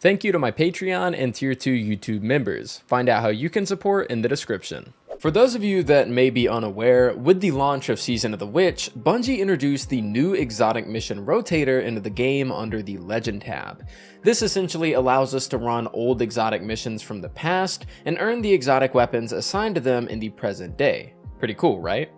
Thank you to my Patreon and Tier 2 YouTube members. Find out how you can support in the description. For those of you that may be unaware, with the launch of Season of the Witch, Bungie introduced the new Exotic Mission Rotator into the game under the Legend tab. This essentially allows us to run old exotic missions from the past and earn the exotic weapons assigned to them in the present day. Pretty cool, right?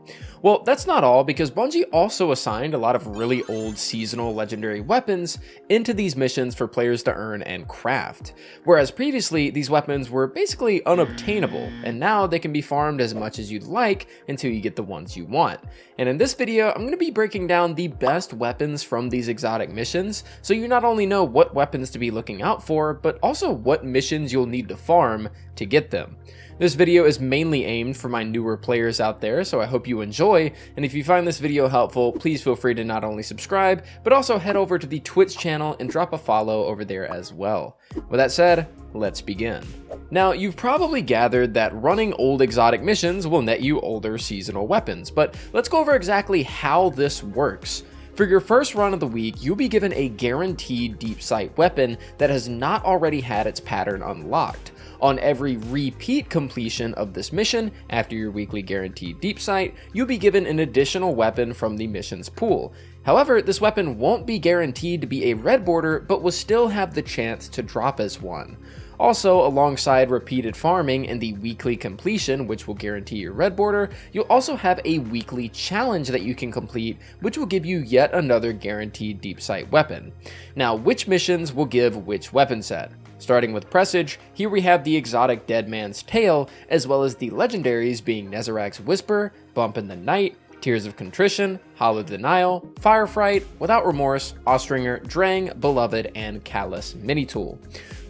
Well, that's not all, because Bungie also assigned a lot of really old seasonal legendary weapons into these missions for players to earn and craft. Whereas previously, these weapons were basically unobtainable, and now they can be farmed as much as you'd like until you get the ones you want. And in this video, I'm going to be breaking down the best weapons from these exotic missions, so you not only know what weapons to be looking out for, but also what missions you'll need to farm to get them. This video is mainly aimed for my newer players out there, so I hope you enjoy, and if you find this video helpful, please feel free to not only subscribe, but also head over to the Twitch channel and drop a follow over there as well. With that said, let's begin. Now, you've probably gathered that running old exotic missions will net you older seasonal weapons, but let's go over exactly how this works. For your first run of the week, you'll be given a guaranteed deep sight weapon that has not already had its pattern unlocked. On every repeat completion of this mission, after your weekly guaranteed deep sight, you'll be given an additional weapon from the mission's pool. However, this weapon won't be guaranteed to be a red border, but will still have the chance to drop as one. Also, alongside repeated farming and the weekly completion, which will guarantee your red border, you'll also have a weekly challenge that you can complete, which will give you yet another guaranteed deep sight weapon. Now, which missions will give which weapon set? Starting with Presage, here we have the exotic Dead Man's Tale, as well as the legendaries being 𝗍𝗓𝗔𝗠𝗣𝗦 Whisper, Bump in the Night, Tears of Contrition, Hollow Denial, Firefight, Without Remorse, Austringer, DRANG, Beloved, and CALUS Mini-Tool.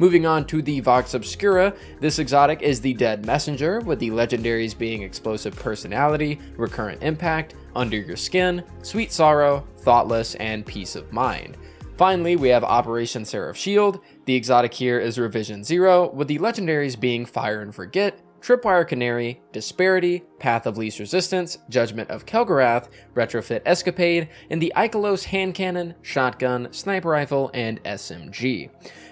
Moving on to the Vox Obscura, this exotic is the Dead Messenger, with the legendaries being Explosive Personality, Recurrent Impact, Under Your Skin, Sweet Sorrow, Thoughtless, and Peace of Mind. Finally, we have Operation Seraph Shield. The exotic here is Revision 0, with the legendaries being Fire and Forget, Tripwire Canary, Disparity, Path of Least Resistance, Judgment of KELGORATH, RETROFIT ESCAPADE, and the IKELOS Hand Cannon, Shotgun, Sniper Rifle, and SMG.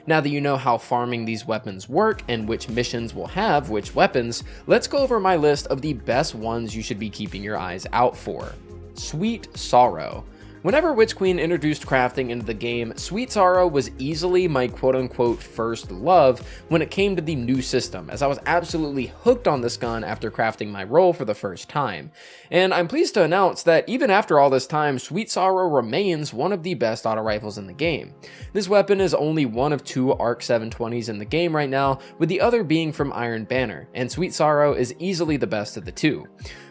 Now that you know how farming these weapons work and which missions will have which weapons, let's go over my list of the best ones you should be keeping your eyes out for. Sweet Sorrow. Whenever Witch Queen introduced crafting into the game, Sweet Sorrow was easily my quote-unquote first love when it came to the new system, as I was absolutely hooked on this gun after crafting my role for the first time. And I'm pleased to announce that even after all this time, Sweet Sorrow remains one of the best auto rifles in the game. This weapon is only one of 2 ARC 720s in the game right now, with the other being from Iron Banner, and Sweet Sorrow is easily the best of the two.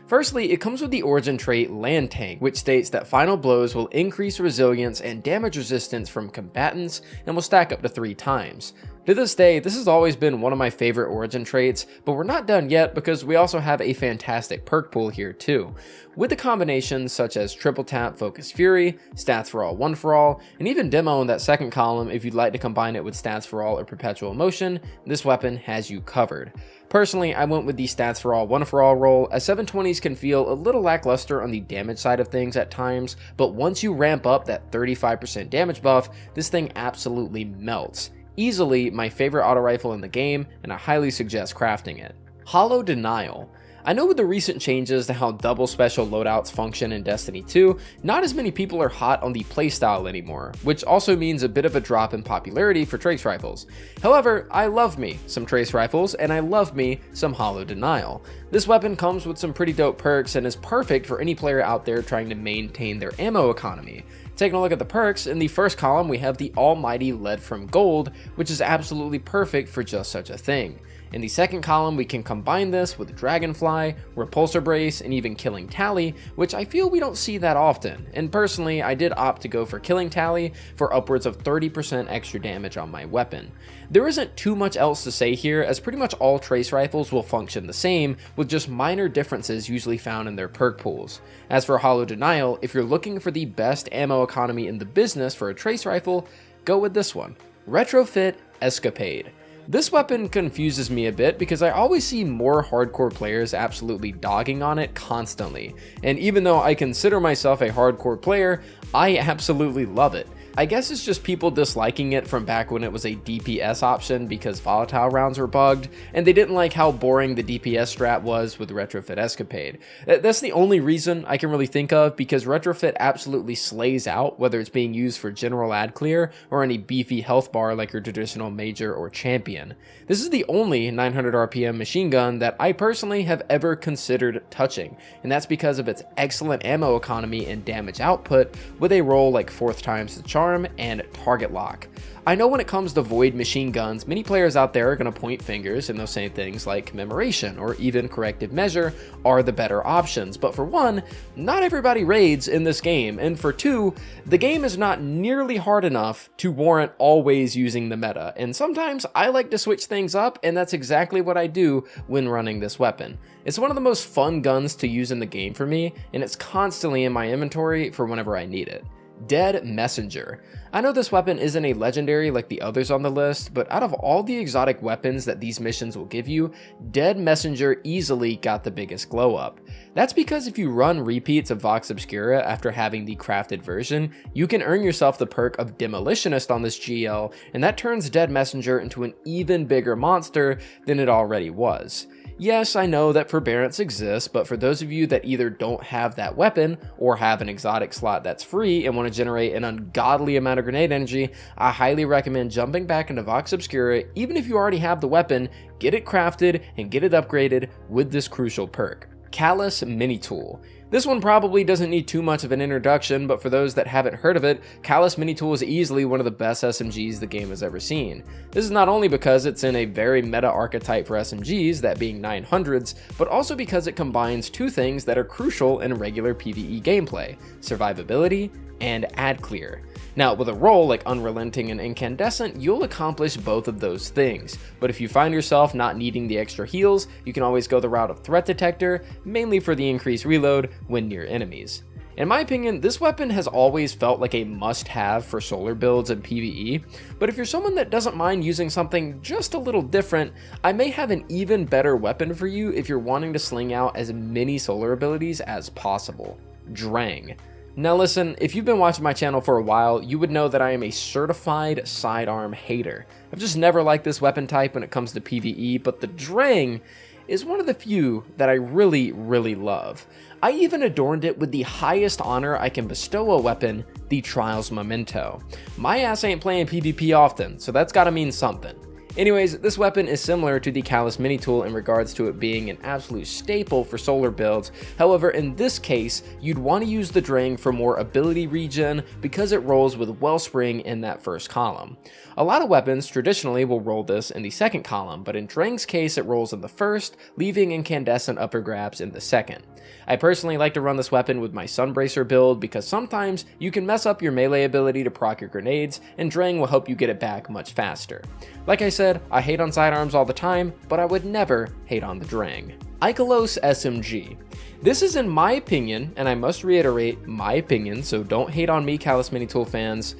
Firstly, it comes with the origin trait Land Tank, which states that final blows will increase resilience and damage resistance from combatants and will stack up to 3 times. To this day, this has always been one of my favorite origin traits, but we're not done yet because we also have a fantastic perk pool here too. With the combinations such as Triple Tap Focus Fury, Stats for All 1 for All, and even Demo in that second column if you'd like to combine it with Stats for All or Perpetual Motion, this weapon has you covered. Personally, I went with the Stats for All 1 for All roll, as 720s can feel a little lackluster on the damage side of things at times, but once you ramp up that 35% damage buff, this thing absolutely melts. Easily my favorite auto rifle in the game, and I highly suggest crafting it. Hollow Denial. I know with the recent changes to how double special loadouts function in Destiny 2, not as many people are hot on the playstyle anymore, which also means a bit of a drop in popularity for trace rifles. However, I love me some trace rifles, and I love me some Hollow Denial. This weapon comes with some pretty dope perks and is perfect for any player out there trying to maintain their ammo economy. Taking a look at the perks, in the first column we have the almighty Lead from Gold, which is absolutely perfect for just such a thing. In the second column, we can combine this with Dragonfly, Repulsor Brace, and even Killing Tally, which I feel we don't see that often, and personally I did opt to go for Killing Tally for upwards of 30% extra damage on my weapon. There isn't too much else to say here, as pretty much all trace rifles will function the same, with just minor differences usually found in their perk pools. As for Hollow Denial, if you're looking for the best ammo economy in the business for a trace rifle, go with this one, Retrofit ESCAPADE. This weapon confuses me a bit because I always see more hardcore players absolutely dogging on it constantly, and even though I consider myself a hardcore player, I absolutely love it. I guess it's just people disliking it from back when it was a DPS option because volatile rounds were bugged, and they didn't like how boring the DPS strat was with Retrofit Escapade. That's the only reason I can really think of, because Retrofit absolutely slays out whether it's being used for general ad clear or any beefy health bar like your traditional major or champion. This is the only 900 RPM machine gun that I personally have ever considered touching, and that's because of its excellent ammo economy and damage output with a roll like 4th times the charm and target lock. I know when it comes to void machine guns, many players out there are going to point fingers and they'll say things like commemoration or even corrective measure are the better options, but for one, not everybody raids in this game, and for two, the game is not nearly hard enough to warrant always using the meta, and sometimes I like to switch things up, and that's exactly what I do when running this weapon. It's one of the most fun guns to use in the game for me, and it's constantly in my inventory for whenever I need it. Dead Messenger. I know this weapon isn't a legendary like the others on the list, but out of all the exotic weapons that these missions will give you, Dead Messenger easily got the biggest glow up. That's because if you run repeats of Vox Obscura after having the crafted version, you can earn yourself the perk of Demolitionist on this GL, and that turns Dead Messenger into an even bigger monster than it already was. Yes, I know that forbearance exists, but for those of you that either don't have that weapon or have an exotic slot that's free and want to generate an ungodly amount of grenade energy, I highly recommend jumping back into Vox Obscura. Even if you already have the weapon, get it crafted and get it upgraded with this crucial perk. CALUS Mini Tool. This one probably doesn't need too much of an introduction, but for those that haven't heard of it, CALUS Mini Tool is easily one of the best SMGs the game has ever seen. This is not only because it's in a very meta archetype for SMGs, that being 900s, but also because it combines two things that are crucial in regular PvE gameplay: survivability and ad clear. Now, with a role like Unrelenting and Incandescent, you'll accomplish both of those things, but if you find yourself not needing the extra heals, you can always go the route of Threat Detector, mainly for the increased reload when near enemies. In my opinion, this weapon has always felt like a must-have for solar builds and PvE, but if you're someone that doesn't mind using something just a little different, I may have an even better weapon for you if you're wanting to sling out as many solar abilities as possible. DRANG. Now listen, if you've been watching my channel for a while, you would know that I am a certified sidearm hater. I've just never liked this weapon type when it comes to PvE, but the DRANG is one of the few that I really love. I even adorned it with the highest honor I can bestow a weapon, the Trials Memento. My ass ain't playing PvP often, so that's gotta mean something. Anyways, this weapon is similar to the CALUS Mini Tool in regards to it being an absolute staple for solar builds. However, in this case, you'd want to use the DRANG for more ability regen because it rolls with Wellspring in that first column. A lot of weapons traditionally will roll this in the second column, but in DRANG's case it rolls in the first, leaving Incandescent upper grabs in the second. I personally like to run this weapon with my Sunbracer build because sometimes you can mess up your melee ability to proc your grenades, and DRANG will help you get it back much faster. Like I said, I hate on sidearms all the time, but I would never hate on the DRANG. IKELOS SMG. This is in my opinion, and I must reiterate my opinion, so don't hate on me CALUS Mini Tool fans,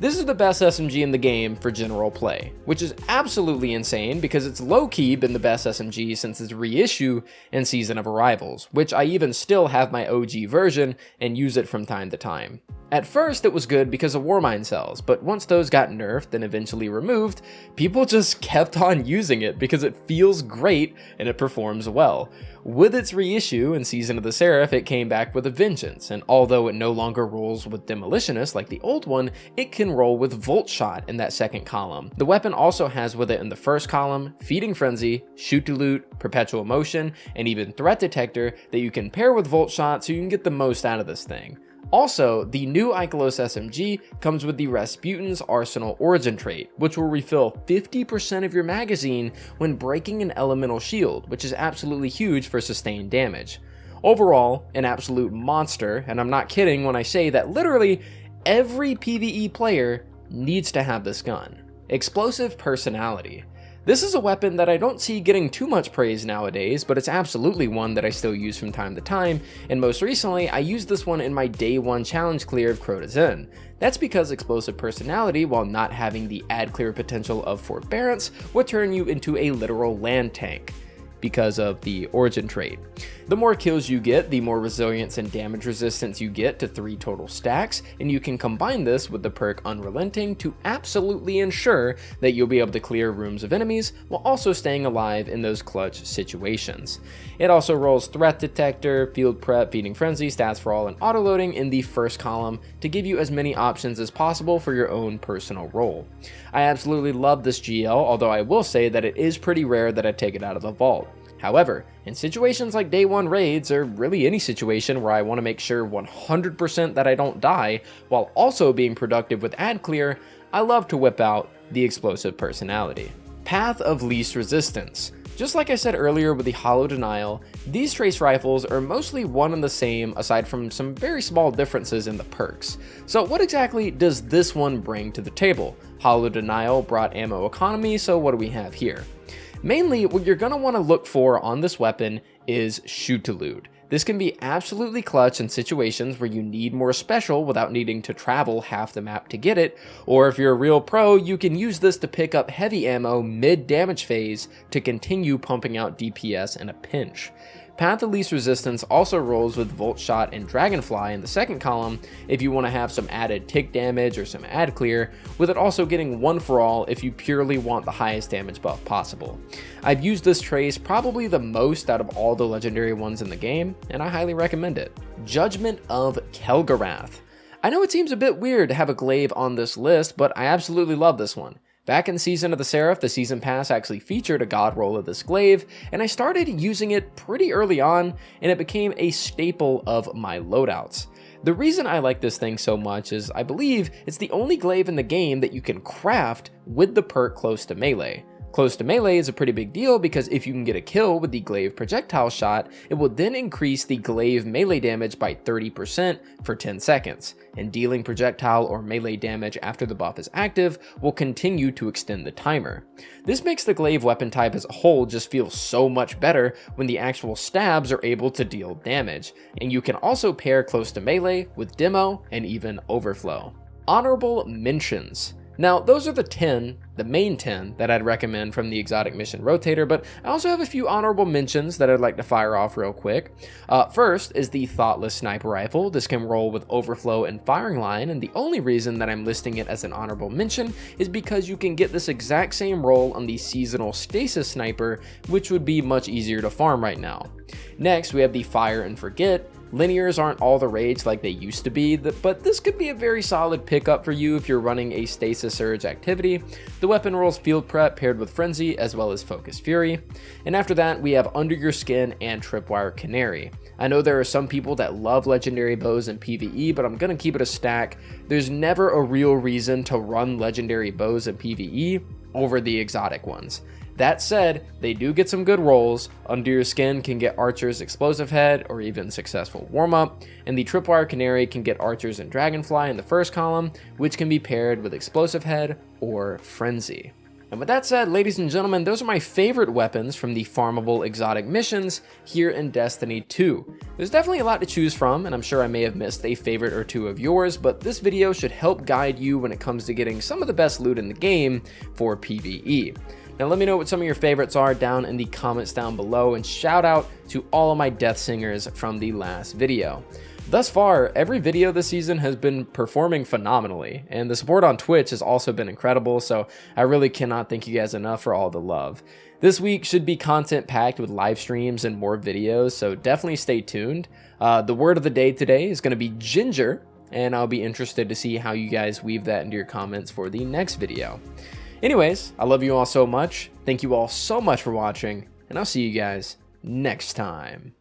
this is the best SMG in the game for general play, which is absolutely insane because it's low-key been the best SMG since its reissue in Season of Arrivals, which I even still have my OG version and use it from time to time. At first it was good because of Warmind cells, but once those got nerfed and eventually removed, people just kept on using it because it feels great and it performs well. With its reissue in Season of the Seraph, it came back with a vengeance, and although it no longer rolls with Demolitionist like the old one, it can roll with Volt Shot in that second column. The weapon also has with it in the first column Feeding Frenzy, Shoot to Loot, Perpetual Motion, and even Threat Detector that you can pair with Volt Shot so you can get the most out of this thing. Also, the new IKELOS SMG comes with the Rasputin's Arsenal Origin trait, which will refill 50% of your magazine when breaking an elemental shield, which is absolutely huge for sustained damage. Overall, an absolute monster, and I'm not kidding when I say that literally every PvE player needs to have this gun. Explosive Personality. This is a weapon that I don't see getting too much praise nowadays, but it's absolutely one that I still use from time to time, and most recently I used this one in my day 1 challenge clear of Crota's. That's because Explosive Personality, while not having the ad clear potential of Forbearance, would turn you into a literal land tank. because of the origin trait. The more kills you get, the more resilience and damage resistance you get to 3 total stacks, and you can combine this with the perk Unrelenting to absolutely ensure that you'll be able to clear rooms of enemies while also staying alive in those clutch situations. It also rolls Threat Detector, Field Prep, Feeding Frenzy, Stats for All, and Autoloading in the first column to give you as many options as possible for your own personal role. I absolutely love this GL, although I will say that it is pretty rare that I take it out of the vault. However, in situations like day 1 raids, or really any situation where I want to make sure 100% that I don't die, while also being productive with ad clear, I love to whip out the explosive personality. Path of Least Resistance. Just like I said earlier with the Hollow Denial, these trace rifles are mostly one and the same aside from some very small differences in the perks. So what exactly does this one bring to the table? Hollow Denial brought ammo economy, so what do we have here? Mainly, what you're going to want to look for on this weapon is shoot to loot. This can be absolutely clutch in situations where you need more special without needing to travel half the map to get it, or if you're a real pro, you can use this to pick up heavy ammo mid-damage phase to continue pumping out DPS in a pinch. Path of Least Resistance also rolls with Volt Shot and Dragonfly in the second column if you want to have some added tick damage or some ad clear, with it also getting 1 for all if you purely want the highest damage buff possible. I've used this trace probably the most out of all the legendary ones in the game, and I highly recommend it. Judgment of KELGORATH. I know it seems a bit weird to have a glaive on this list, but I absolutely love this one. Back in Season of the Seraph, the Season Pass actually featured a god roll of this glaive, and I started using it pretty early on, and it became a staple of my loadouts. The reason I like this thing so much is I believe it's the only glaive in the game that you can craft with the perk Close to Melee. Close to Melee is a pretty big deal because if you can get a kill with the glaive projectile shot, it will then increase the glaive melee damage by 30% for 10 seconds, and dealing projectile or melee damage after the buff is active will continue to extend the timer. This makes the glaive weapon type as a whole just feel so much better when the actual stabs are able to deal damage, and you can also pair Close to Melee with Demo and even Overflow. Honorable Mentions. Now, those are the main 10 that I'd recommend from the Exotic Mission Rotator, but I also have a few honorable mentions that I'd like to fire off real quick. First is the Thoughtless Sniper Rifle. This can roll with Overflow and Firing Line, and the only reason that I'm listing it as an honorable mention is because you can get this exact same roll on the Seasonal Stasis Sniper, which would be much easier to farm right now. Next, we have the Fire and Forget. Linears aren't all the rage like they used to be, but this could be a very solid pickup for you if you're running a Stasis Surge activity. The weapon rolls Field Prep paired with Frenzy as well as Focus Fury. And after that, we have Under Your Skin and Tripwire Canary. I know there are some people that love legendary bows in PvE, but I'm going to keep it a stack. There's never a real reason to run legendary bows in PvE over the exotic ones. That said, they do get some good rolls. Under Your Skin can get Archer's Explosive Head or even Successful Warm-Up, and the Tripwire Canary can get Archers and Dragonfly in the first column, which can be paired with Explosive Head or Frenzy. And with that said, ladies and gentlemen, those are my favorite weapons from the farmable exotic missions here in Destiny 2. There's definitely a lot to choose from, and I'm sure I may have missed a favorite or two of yours, but this video should help guide you when it comes to getting some of the best loot in the game for PvE. Now let me know what some of your favorites are down in the comments down below, and shout out to all of my death singers from the last video. Thus far, every video this season has been performing phenomenally, and the support on Twitch has also been incredible, so I really cannot thank you guys enough for all the love. This week should be content packed with live streams and more videos, so definitely stay tuned. The word of the day today is going to be ginger, and I'll be interested to see how you guys weave that into your comments for the next video. Anyways, I love you all so much. Thank you all so much for watching, and I'll see you guys next time.